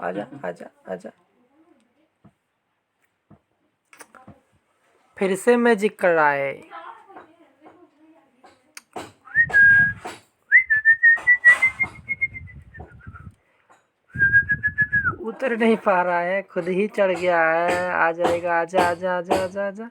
आजा आजा आजा। फिर से मैजिक कर रहा है। उतर नहीं पा रहा है, खुद ही चढ़ गया है। आ जाएगा, आजा आजा आजा आजा आजा।